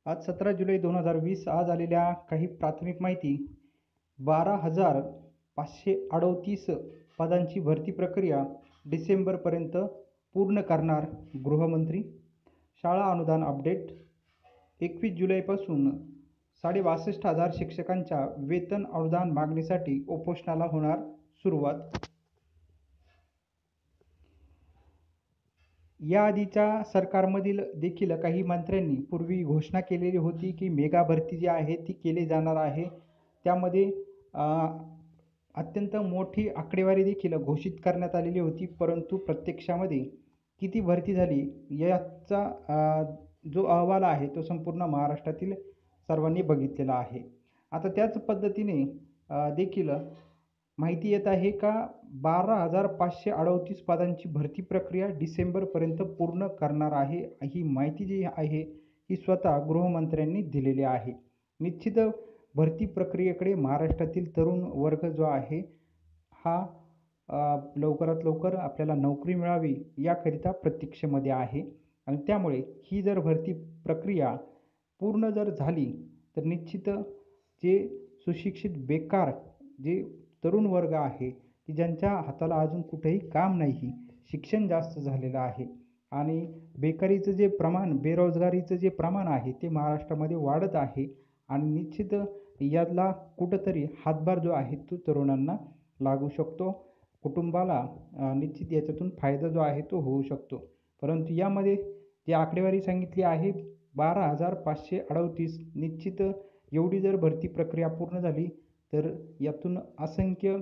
आज 17 जुलै 2020 आज आलेल्या काही प्राथमिक माहिती. 12,538 पदांची भरती प्रक्रिया डिसेंबरपर्यंत पूर्ण करणार गृहमंत्री. शाळा अनुदान अपडेट. 21 जुलैपासून 62,500 शिक्षकांच्या वेतन अनुदान मागणीसाठी उपोषणाला होणार सुरुवात. याआधीच्या सरकारमधील देखील काही मंत्र्यांनी पूर्वी घोषणा केलेली होती की मेगा भरती जी आहे ती केली जाणार आहे. त्यामध्ये अत्यंत मोठी आकडेवारी देखील घोषित करण्यात आलेली होती, परंतु प्रत्यक्षामध्ये किती भरती झाली याचा जो अहवाल आहे तो संपूर्ण महाराष्ट्रातील सर्वांनी बघितलेला आहे. आता त्याच पद्धतीने देखील माहिती येत आहे का 12,538 पदांची भरती प्रक्रिया डिसेंबरपर्यंत पूर्ण करणार आहे. ही माहिती जी आहे ही स्वतः गृहमंत्र्यांनी दिलेली आहे. निश्चित भरती प्रक्रियेकडे महाराष्ट्रातील तरुण वर्ग जो आहे हा लवकरात लवकर आपल्याला नोकरी मिळावी याकरिता प्रतीक्षेमध्ये आहे. आणि त्यामुळे ही जर भरती प्रक्रिया पूर्ण जर झाली तर निश्चित जे सुशिक्षित बेकार जे तरुण वर्ग आहे की ज्यांच्या हाताला अजून कुठेही काम नाही, शिक्षण जास्त झालेलं आहे आणि बेकारीचं जे प्रमाण, बेरोजगारीचं जे प्रमाण आहे ते महाराष्ट्रामध्ये वाढत आहे आणि निश्चित याला कुठंतरी हातभार जो आहे तो तरुणांना लागू शकतो. कुटुंबाला निश्चित याच्यातून फायदा जो आहे तो होऊ शकतो. परंतु यामध्ये जी आकडेवारी सांगितली आहे 12,538, निश्चित एवढी जर भरती प्रक्रिया पूर्ण झाली तर यातून असंख्य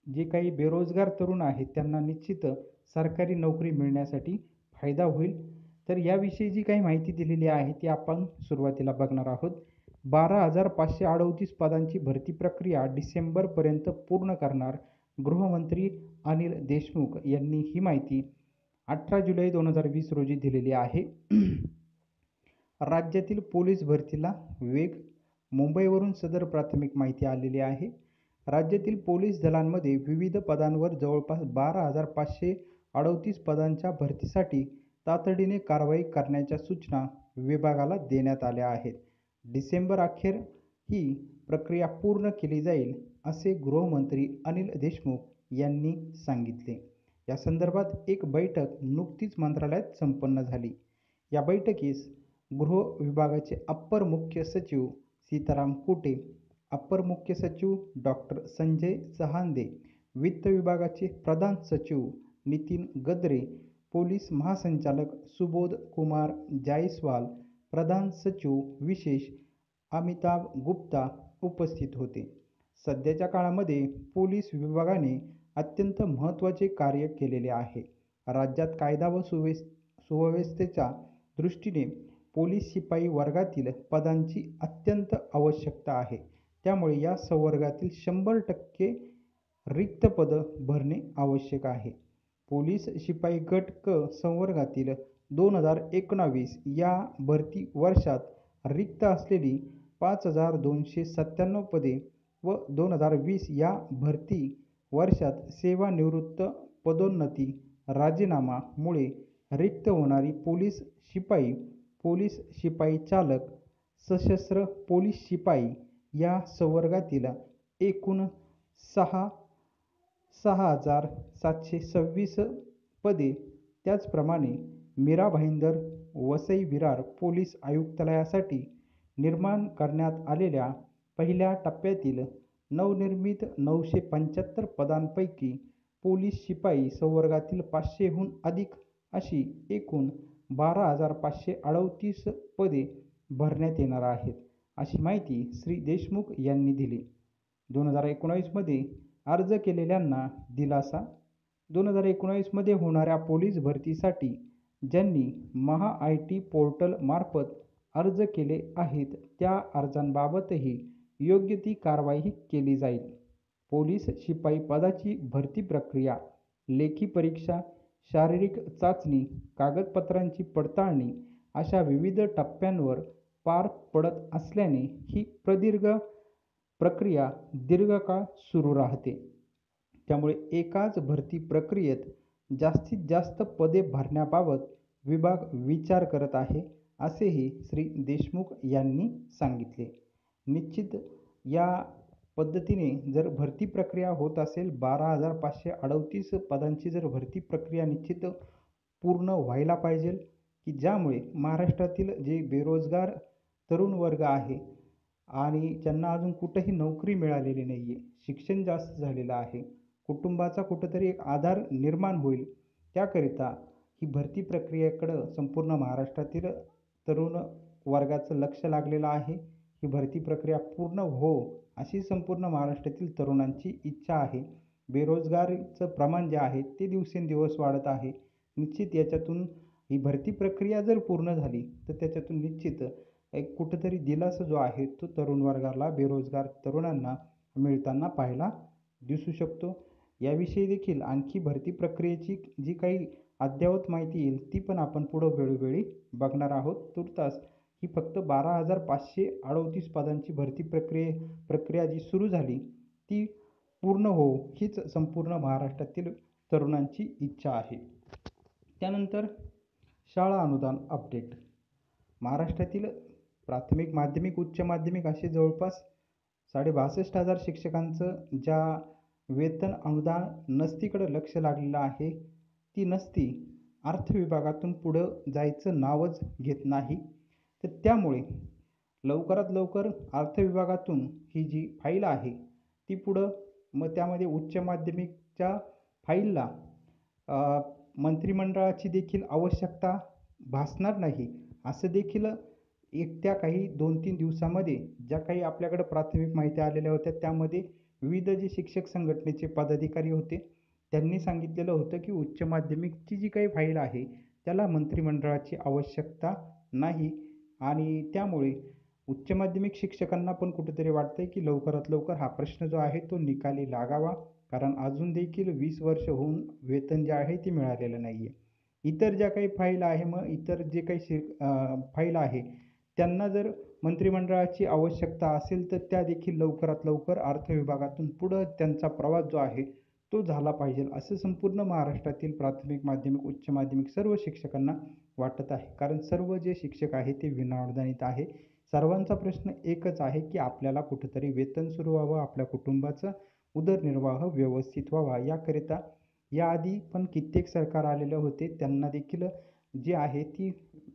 जे काही बेरोजगार तरुण आहेत त्यांना निश्चित सरकारी नोकरी मिळण्यासाठी फायदा होईल. तर याविषयी जी काही माहिती दिलेली आहे ती आपण सुरुवातीला बघणार आहोत. 12,538 पदांची भरती प्रक्रिया डिसेंबरपर्यंत पूर्ण करणार गृहमंत्री अनिल देशमुख यांनी ही माहिती 18 जुलै 2020 रोजी दिलेली आहे. राज्यातील पोलीस भरतीला वेग. मुंबईवरून सदर प्राथमिक माहिती आलेली आहे. राज्यातील पोलीस दलांमध्ये विविध पदांवर जवळपास 12,538 पदांच्या भरतीसाठी तातडीने कारवाई करण्याच्या सूचना विभागाला देण्यात आल्या आहेत. डिसेंबर अखेर ही प्रक्रिया पूर्ण केली जाईल असे गृहमंत्री अनिल देशमुख यांनी सांगितले. या संदर्भात एक बैठक नुकतीच मंत्रालयात संपन्न झाली. या बैठकीस गृह विभागाचे अप्पर मुख्य सचिव सीताराम कुटे, अप्पर मुख्य सचिव डॉक्टर संजय चहांदे, वित्त विभागाचे प्रधान सचिव नितीन गद्रे, पोलीस महासंचालक सुबोध कुमार जायसवाल, प्रधान सचिव विशेष अमिताभ गुप्ता उपस्थित होते. सध्याच्या काळामध्ये पोलीस विभागाने अत्यंत महत्त्वाचे कार्य केलेले आहे. राज्यात कायदा व सुव्यवस्थेच्या दृष्टीने पोलीस शिपाई वर्गातील पदांची अत्यंत आवश्यकता आहे. त्यामुळे या संवर्गातील 100% रिक्त पदं भरणे आवश्यक आहे. पोलीस शिपाई गट क संवर्गातील 2019 या भरती वर्षात रिक्त असलेली 5,297 पदे व 2020 या भरती वर्षात सेवानिवृत्त, पदोन्नती, राजीनामा मुळे रिक्त होणारी पोलीस शिपाई, पोलीस शिपाई चालक, सशस्त्र पोलीस शिपाई या संवर्गातील एकूण 6,726 पदे. त्याचप्रमाणे मीरा भाईंदर, वसई विरार पोलीस आयुक्तालयासाठी निर्माण करण्यात आलेल्या पहिल्या टप्प्यातील नवनिर्मित 975 पदांपैकी पोलीस शिपाई संवर्गातील 500हून अधिक अशी एकूण 12,538 पदे भरण्यात येणार आहेत, अशी माहिती श्री देशमुख यांनी दिली. 2019 मध्ये अर्ज केलेल्यांना दिलासा. 2019 मध्ये होणाऱ्या पोलीस भरतीसाठी ज्यांनी महा-IT पोर्टल मार्फत अर्ज केले आहेत त्या अर्जांबाबतही योग्य ती कारवाई केली जाईल. पोलीस शिपाई पदाची भरती प्रक्रिया लेखी परीक्षा, शारीरिक चाचणी, कागदपत्रांची पडताळणी अशा विविध टप्प्यांवर पार पडत असल्याने ही प्रदीर्घ प्रक्रिया दीर्घकाळ सुरू राहते. त्यामुळे एकाच भरती प्रक्रियेत जास्तीत जास्त पदे भरण्याबाबत विभाग विचार करत आहे. असेही श्री देशमुख यांनी सांगितले. निश्चित या पद्धतीने जर भरती प्रक्रिया होत असेल, 12,538 पदांची जर भरती प्रक्रिया निश्चित पूर्ण व्हायला पाहिजे, की ज्यामुळे महाराष्ट्रातील जे बेरोजगार तरुण वर्ग आहे आणि ज्यांना अजून कुठेही नोकरी मिळालेली नाही आहे, शिक्षण जास्त झालेलं आहे, कुटुंबाचा कुठेतरी एक आधार निर्माण होईल, त्याकरिता ही भरती प्रक्रियेकडं संपूर्ण महाराष्ट्रातील तरुण वर्गाचं लक्ष लागलेलं आहे. ही भरती प्रक्रिया पूर्ण हो, अशी संपूर्ण महाराष्ट्रातील तरुणांची इच्छा आहे. बेरोजगारीचं प्रमाण जे आहे ते दिवसेंदिवस वाढत आहे. निश्चित याच्यातून ही भरती प्रक्रिया जर पूर्ण झाली तर त्याच्यातून निश्चित एक कुठेतरी दिलासा जो आहे तो तरुण वर्गाला, बेरोजगार तरुणांना मिळताना पाहायला दिसू शकतो. याविषयी देखील आणखी भरती प्रक्रियेची जी काही अद्ययावत माहिती येईल ती पण आपण पुढं वेळोवेळी बघणार आहोत. तूर्तास ही फक्त 12,538 पदांची भरती प्रक्रिया जी सुरू झाली ती पूर्ण हो, हीच संपूर्ण महाराष्ट्रातील तरुणांची इच्छा आहे. त्यानंतर शाळा अनुदान अपडेट. महाराष्ट्रातील प्राथमिक, माध्यमिक, उच्च माध्यमिक असे जवळपास 62,500 शिक्षकांचं ज्या वेतन अनुदान नसतीकडे लक्ष लागलेलं आहे, ती नसती अर्थ विभागातून पुढं जायचं नावच घेत नाही. तर त्यामुळे लवकरात लवकर अर्थ विभागातून ही जी फाईल आहे ती पुढं, मग त्यामध्ये उच्च माध्यमिकच्या फाईलला मंत्रिमंडळाची देखील आवश्यकता भासणार नाही, असं देखील येत्या काही 2-3 दिवसामध्ये ज्या काही आपल्याकडे प्राथमिक माहिती आलेल्या होत्या त्यामध्ये विविध जे शिक्षक संघटनेचे पदाधिकारी होते त्यांनी सांगितलेलं होतं की उच्च माध्यमिकची जी काही फाईल आहे त्याला मंत्रिमंडळाची आवश्यकता नाही आणि त्यामुळे उच्च माध्यमिक शिक्षकांना पण कुठेतरी वाटतंय की लवकरात लवकर हा प्रश्न जो आहे तो निकाली लागावा, कारण अजून देखील 20 वर्ष होऊन वेतन जे आहे ते मिळालेलं नाही आहे. इतर ज्या काही फाईल आहे, मग इतर जे काही फाईल आहे त्यांना जर मंत्रिमंडळाची आवश्यकता असेल तर त्या देखील लवकरात लवकर अर्थ विभागातून पुढं त्यांचा प्रवास जो आहे तो झाला पाहिजे, असं संपूर्ण महाराष्ट्रातील प्राथमिक, माध्यमिक, उच्च माध्यमिक सर्व शिक्षकांना वाटत आहे. कारण सर्व जे शिक्षक आहे ते विनाअनुदानित आहे. सर्वांचा प्रश्न एकच आहे की आपल्याला कुठेतरी वेतन सुरू व्हावं, आपल्या कुटुंबाचा उदरनिर्वाह व्यवस्थित व्हावा. याकरिता याआधी पण कित्येक सरकार आलेले होते, त्यांना देखील जी आहे ती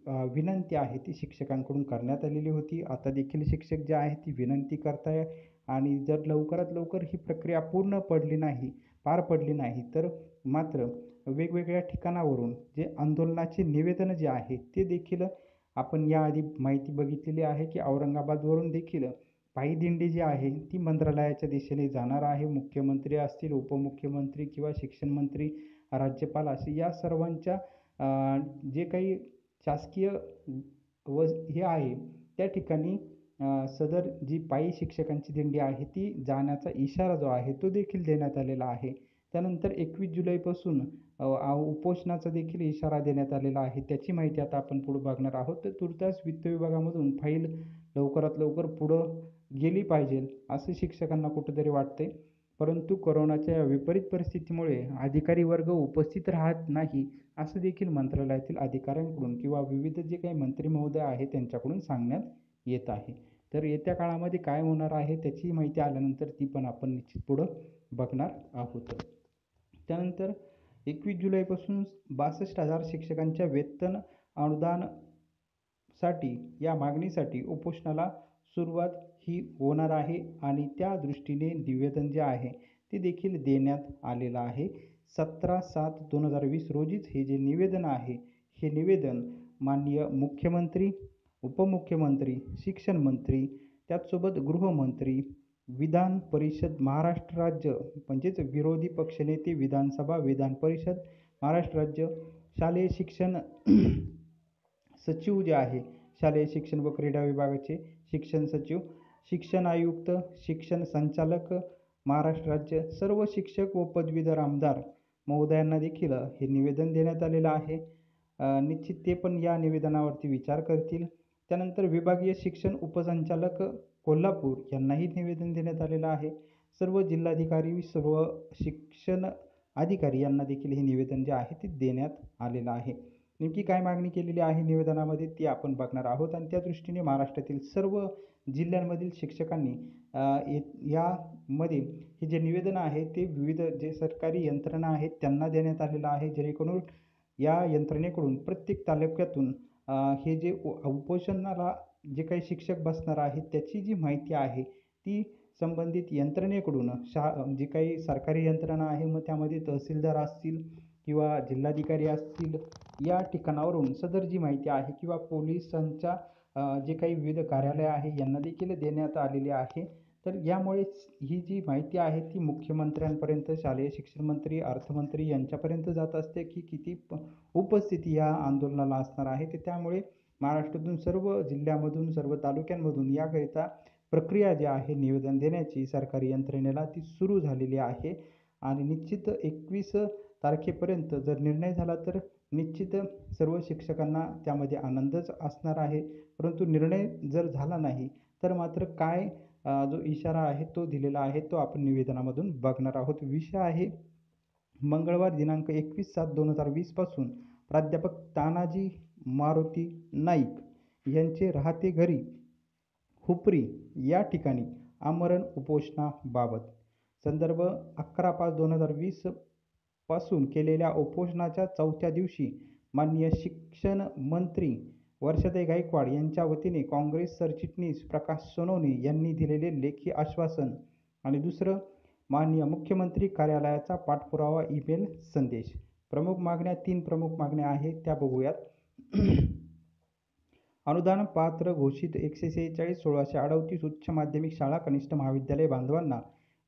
विनंती आहे ती शिक्षकांकडून करण्यात आलेली होती. आता देखील शिक्षक जे आहे ती विनंती करताय आणि जर लवकरात लवकर ही प्रक्रिया पार पडली नाही तर मात्र वेगवेगळ्या ठिकाणावरून जे आंदोलनाचे निवेदन जे आहे ते देखील आपण याआधी माहिती बघितलेली आहे की औरंगाबादवरून देखील पायी दिंडी जी आहे ती मंत्रालयाच्या दिशेने जाणार आहे. मुख्यमंत्री असतील, उपमुख्यमंत्री किंवा शिक्षण मंत्री, राज्यपाल असे या सर्वांच्या जे काही शासकीय हे आहे त्या ठिकाणी सदर जी पायी शिक्षकांची दिंडी आहे ती जाण्याचा इशारा जो आहे तो देखील देण्यात आलेला आहे. त्यानंतर 21 जुलैपासून उपोषणाचा देखील इशारा देण्यात आलेला आहे. त्याची माहिती आता आपण पुढे बघणार आहोत. तर तूर्तास वित्त विभागामधून फाईल लवकरात लवकर पुढं गेली पाहिजे असं शिक्षकांना कुठेतरी वाटते. परंतु कोरोनाच्या विपरीत परिस्थितीमुळे अधिकारी वर्ग उपस्थित राहत नाही असं देखील मंत्रालयातील अधिकाऱ्यांकडून किंवा विविध जे काही मंत्री महोदय आहेत त्यांच्याकडून सांगण्यात येत आहे. तर येत्या काळामध्ये काय होणार आहे त्याची माहिती आल्यानंतर ती पण आपण निश्चित पुढं बघणार आहोत. त्यानंतर 21 जुलैपासून 62,000 शिक्षकांच्या वेतन अनुदानासाठी या मागणीसाठी उपोषणाला सुरुवात ही होणार आहे आणि त्या दृष्टीने निवेदन जे आहे ते देखील देण्यात आलेलं आहे. 17/7/2020 रोजीच हे जे निवेदन आहे हे निवेदन माननीय मुख्यमंत्री, उपमुख्यमंत्री, शिक्षण मंत्री, त्याचसोबत गृहमंत्री, विधान परिषद महाराष्ट्र राज्य म्हणजेच विरोधी पक्षनेते, विधानसभा, विधान परिषद महाराष्ट्र राज्य, शालेय शिक्षण सचिव जे आहे, शालेय शिक्षण व क्रीडा विभागाचे शिक्षण सचिव, शिक्षण आयुक्त, शिक्षण संचालक महाराष्ट्र राज्य, सर्व शिक्षक व पदवीधर आमदार महोदयांना देखील हे निवेदन देण्यात आलेलं आहे. निश्चित ते पण या निवेदनावरती विचार करतील. त्यानंतर विभागीय शिक्षण उपसंचालक कोल्हापूर यांनाही निवेदन देण्यात आलेलं आहे. सर्व जिल्हाधिकारी, सर्व शिक्षण अधिकारी यांना देखील हे निवेदन जे आहे ते देण्यात आलेलं आहे. नेमकी काय मागणी केलेली आहे निवेदनामध्ये ती आपण बघणार आहोत आणि त्या दृष्टीने महाराष्ट्रातील सर्व जिल्ह्यांमधील शिक्षकांनी यामध्ये हे जे निवेदन आहे ते विविध जे सरकारी यंत्रणा आहेत त्यांना देण्यात आलेलं आहे, जेणेकरून या यंत्रणेकडून प्रत्येक तालुक्यातून हे जे उपोषणाला जे काही शिक्षक बसणार आहेत त्याची जी माहिती आहे ती संबंधित यंत्रणेकडून जी काही सरकारी यंत्रणा आहे, मग त्यामध्ये तहसीलदार असतील किंवा जिल्हाधिकारी असतील, या ठिकाणावरून सदर जी माहिती आहे किंवा पोलिसांच्या जे काही विविध कार्यालय आहे यांना देखील देण्यात आलेली आहे. तर यामुळेच ही जी माहिती आहे ती मुख्यमंत्र्यांपर्यंत, शालेय शिक्षण मंत्री, अर्थमंत्री यांच्यापर्यंत जात असते की किती उपस्थिती या आंदोलनाला असणार आहे. तर त्यामुळे महाराष्ट्रातून सर्व जिल्ह्यामधून, सर्व तालुक्यांमधून याकरिता प्रक्रिया जी आहे निवेदन देण्याची सरकारी यंत्रणेला ती सुरू झालेली आहे आणि निश्चित 21 तारखेपर्यंत जर निर्णय झाला तर निश्चित सर्व शिक्षकांना त्यामध्ये आनंदच असणार आहे. परंतु निर्णय जर झाला नाही तर मात्र काय जो इशारा आहे तो दिलेला आहे तो आपण निवेदनामधून बघणार आहोत. विषय आहे मंगळवार दिनांक 21/7/2020 पासून प्राध्यापक तानाजी मारुती नाईक यांचे राहते घरी हुपरी या ठिकाणी आमरण उपोषणाबाबत. संदर्भ 11/5/2020 पासून केलेल्या उपोषणाच्या 4थ्या दिवशी माननीय शिक्षण मंत्री वर्षाताई गायकवाड यांच्या वतीने काँग्रेस सरचिटणीस प्रकाश सोनवणे यांनी दिलेले लेखी आश्वासन आणि दुसरं माननीय मुख्यमंत्री कार्यालयाचा पाठपुरावा ईमेल संदेश. प्रमुख मागण्या 3 प्रमुख मागण्या आहेत त्या बघूयात. अनुदान पात्र घोषित 146 1638 उच्च माध्यमिक शाळा कनिष्ठ महाविद्यालय बांधवांना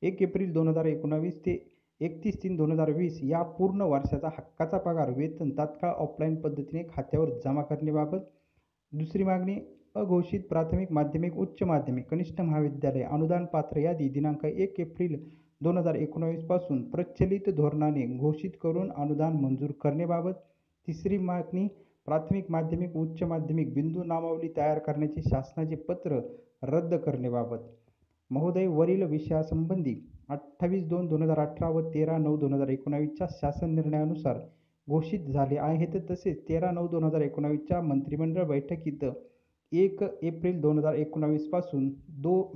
1 एप्रिल 2019 ते 31/3/2020 या पूर्ण वर्षाचा हक्काचा पगार वेतन तात्काळ ऑफलाईन पद्धतीने खात्यावर जमा करण्याबाबत. दुसरी मागणी अघोषित प्राथमिक माध्यमिक उच्च माध्यमिक कनिष्ठ महाविद्यालय अनुदान पात्र यादी दिनांक 1 एप्रिल 2019 पासून प्रचलित धोरणाने घोषित करून अनुदान मंजूर करण्याबाबत. तिसरी मागणी प्राथमिक माध्यमिक उच्च माध्यमिक बिंदू नामावली तयार करण्याचे शासनाचे पत्र रद्द करण्याबाबत. महोदय, वरील विषयासंबंधी 28/2/2018 व 13/9/2019 च्या शासन निर्णयानुसार घोषित झाले आहेत. तसेच 13/9/2019 च्या मंत्रिमंडळ बैठकीत 1 एप्रिल 2019 पासून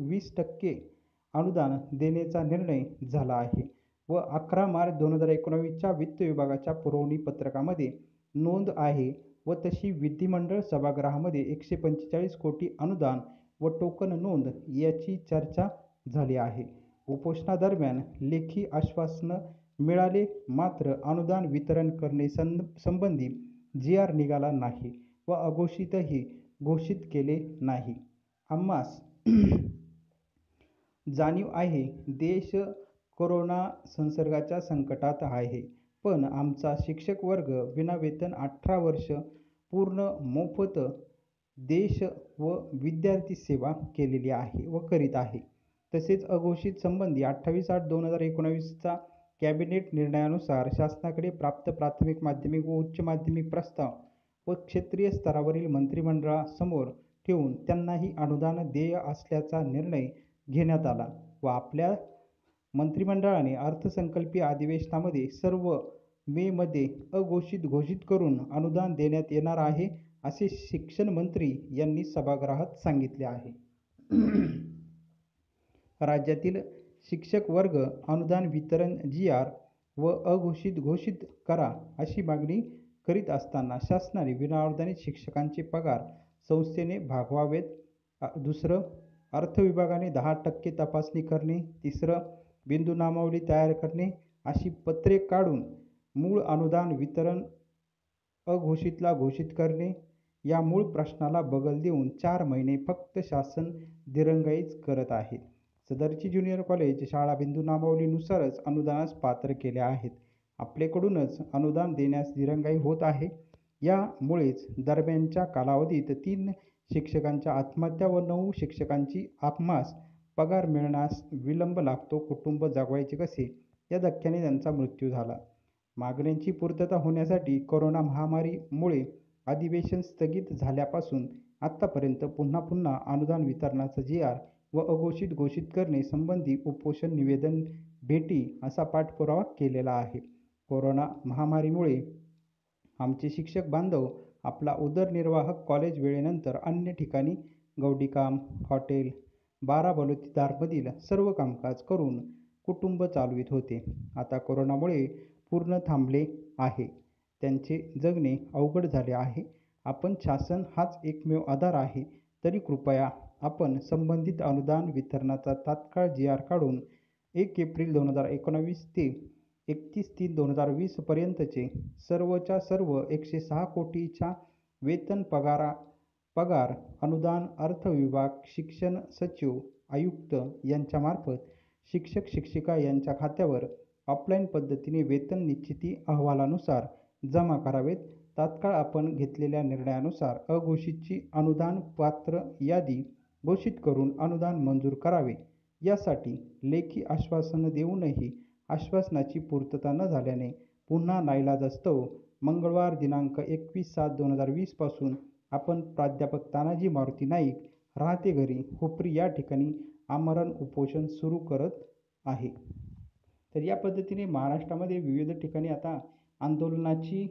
20% अनुदान देण्याचा निर्णय झाला आहे व 11 मार्च 2019 च्या वित्त विभागाच्या पुरवणी पत्रकामध्ये नोंद आहे व तशी विधिमंडळ सभागृहामध्ये 145 कोटी अनुदान व टोकन नोंद याची चर्चा झाली आहे. उपोषणादरम्यान लेखी आश्वासन मिळाले मात्र अनुदान वितरण करणे संबंधी GR निघाला नाही व अघोषितही घोषित केले नाही. आम्हास जाणीव आहे देश कोरोना संसर्गाच्या संकटात आहे, पण आमचा शिक्षक वर्ग विनावेतन 18 वर्ष पूर्ण मोफत देश व विद्यार्थी सेवा केलेली आहे व करीत आहे. तसेच अघोषित संबंधी 28/8/2019 चा कॅबिनेट निर्णयानुसार शासनाकडे प्राप्त प्राथमिक माध्यमिक व उच्च माध्यमिक प्रस्ताव व क्षेत्रीय स्तरावरील मंत्रिमंडळासमोर ठेवून त्यांनाही अनुदान देय असल्याचा निर्णय घेण्यात आला व आपल्या मंत्रिमंडळाने अर्थसंकल्पीय अधिवेशनामध्ये सर्व मे मध्ये घोषित करून अनुदान देण्यात येणार आहे असे शिक्षण मंत्री यांनी सभागृहात सांगितले आहे. राज्यातील शिक्षक वर्ग अनुदान वितरण GR व घोषित करा अशी मागणी करीत असताना शासनाने विनाअनुदानित शिक्षकांचे पगार संस्थेने भागवावेत. दुसरं, अर्थ विभागाने 10% तपासणी करणे. तिसरं, बिंदू नामावली तयार करणे अशी पत्रे काढून मूळ अनुदान वितरण अघोषितला घोषित करणे. या मूळ प्रश्नाला बगल देऊन 4 महिने फक्त शासन दिरंगाईच करत आहे. सदरची ज्युनियर कॉलेज शाळा बिंदू नामावलीनुसारच अनुदानास पात्र केल्या आहेत. आपल्याकडूनच अनुदान देण्यास दिरंगाई होत आहे. यामुळेच दरम्यानच्या कालावधीत 3 शिक्षकांच्या आत्महत्या व 9 शिक्षकांची आम्हास पगार मिळण्यास विलंब लागतो. कुटुंब जगवायचे कसे या धक्क्याने त्यांचा मृत्यू झाला. मागण्यांची पूर्तता होण्यासाठी कोरोना महामारीमुळे अधिवेशन स्थगित झाल्यापासून आतापर्यंत पुन्हा अनुदान वितरणाचा GR व घोषित करणे संबंधी उपोषण निवेदन भेटी असा पाठपुरावा केलेला आहे. कोरोना महामारीमुळे आमचे शिक्षक बांधव आपला उदरनिर्वाह कॉलेज वेळेनंतर अन्य ठिकाणी गवडीकाम, हॉटेल, बारा-बलुतेदारमधील सर्व कामकाज करून कुटुंब चालवित होते. आता कोरोनामुळे पूर्ण थांबले आहे. त्यांचे जगणे अवघड झाले आहे. आपण शासन हाच एकमेव आधार आहे, तरी कृपया आपण संबंधित अनुदान वितरणाचा तात्काळ जी.आर. काढून 1 एप्रिल 2019 ते 31/3/2020 पर्यंतचे सर्वच्या सर्व 106 कोटीच्या वेतन पगार अनुदान अर्थ विभाग, शिक्षण सचिव, आयुक्त यांच्यामार्फत शिक्षक-शिक्षिका यांच्या खात्यावर ऑफलाईन पद्धतीने वेतन निश्चिती अहवालानुसार जमा करावेत. तात्काळ आपण घेतलेल्या निर्णयानुसार अघोषितची अनुदान पात्र यादी घोषित करून अनुदान मंजूर करावे. यासाठी लेखी आश्वासनं देऊनही आश्वासनाची पूर्तता न झाल्याने पुन्हा नाईलाजास्तव मंगळवार दिनांक 21/7/2020 पासून आपण प्राध्यापक तानाजी मारुती नाईक, राहते घरी, हुपरी या ठिकाणी आमरण उपोषण सुरू करत आहे. तर या पद्धतीने महाराष्ट्रामध्ये विविध ठिकाणी आता आंदोलनाची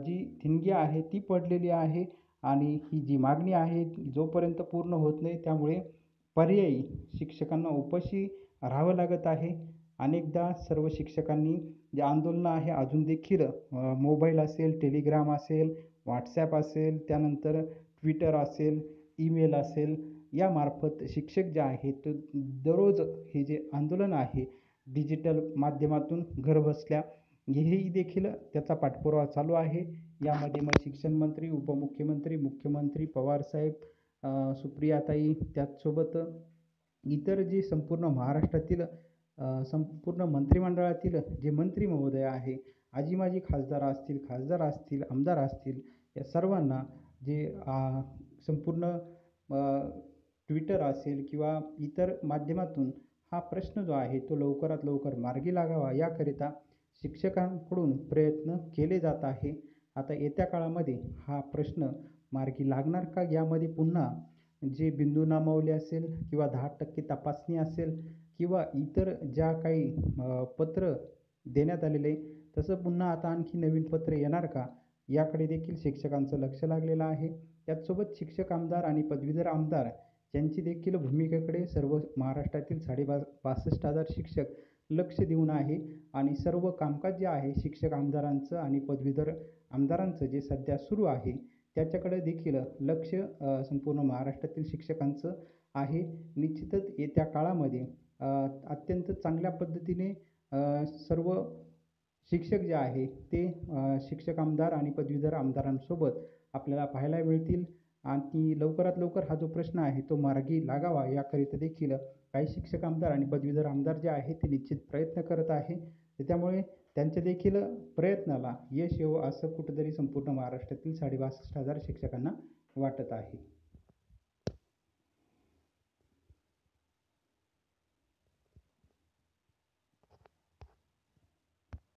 जी ठिणगी आहे ती पडलेली आहे आणि ही जी मागणी आहे जोपर्यंत पूर्ण होत नाही त्यामुळे पर्यायी शिक्षकांना उपाशी राहावं लागत आहे. अनेकदा सर्व शिक्षकांनी जे आंदोलनं आहे अजून देखील मोबाईल असेल, टेलिग्राम असेल, व्हॉट्सॲप असेल, त्यानंतर ट्विटर असेल, ईमेल असेल यामार्फत शिक्षक जे आहेत ते दररोज हे जे आंदोलन आहे डिजिटल माध्यमातून घरबसल्या हेही देखील त्याचा पाठपुरावा चालू आहे. यामध्ये मग शिक्षण मंत्री, उपमुख्यमंत्री, मुख्यमंत्री, पवारसाहेब, सुप्रियाताई त्याचसोबत इतर जे संपूर्ण महाराष्ट्रातील संपूर्ण मंत्रिमंडळातील जे मंत्री महोदय आहे, आजी-माजी खासदार असतील, आमदार असतील या सर्वांना जे संपूर्ण ट्विटर असेल किंवा इतर माध्यमातून हा प्रश्न जो आहे तो लवकरात लवकर मार्गी लागावा याकरिता शिक्षकांकडून प्रयत्न केले जात आहे. आता येत्या काळामध्ये हा प्रश्न मार्गी लागणार का यामध्ये पुन्हा जे बिंदू नामावली असेल किंवा 10% तपासणी असेल किंवा इतर ज्या काही पत्र देण्यात आलेले तसं पुन्हा आता आणखी नवीन पत्र येणार का याकडे देखील शिक्षकांचं लक्ष लागलेलं आहे. त्याचसोबत शिक्षक आमदार आणि पदवीधर आमदार यांची देखील भूमिकेकडे सर्व महाराष्ट्रातील 62,000 शिक्षक लक्ष देऊन आहे आणि सर्व कामकाज जे आहे शिक्षक आमदारांचं आणि पदवीधर आमदारांचं जे सध्या सुरू आहे त्याच्याकडे देखील लक्ष संपूर्ण महाराष्ट्रातील शिक्षकांचं आहे. निश्चितच येत्या काळामध्ये अत्यंत चांगल्या पद्धतीने सर्व शिक्षक जे आहे ते शिक्षक आमदार आणि पदवीधर आमदारांसोबत आपल्याला पाहायला मिळतील आणि लवकरात लवकर हा जो प्रश्न आहे तो मार्गी लागावा याकरिता देखील काही शिक्षक आमदार आणि पदवीधर आमदार जे आहे ते निश्चित प्रयत्न करत आहे. त्यामुळे त्यांच्या देखील प्रयत्नाला यश येवो असं कुठंतरी संपूर्ण महाराष्ट्रातील 62,500 शिक्षकांना वाटत आहे.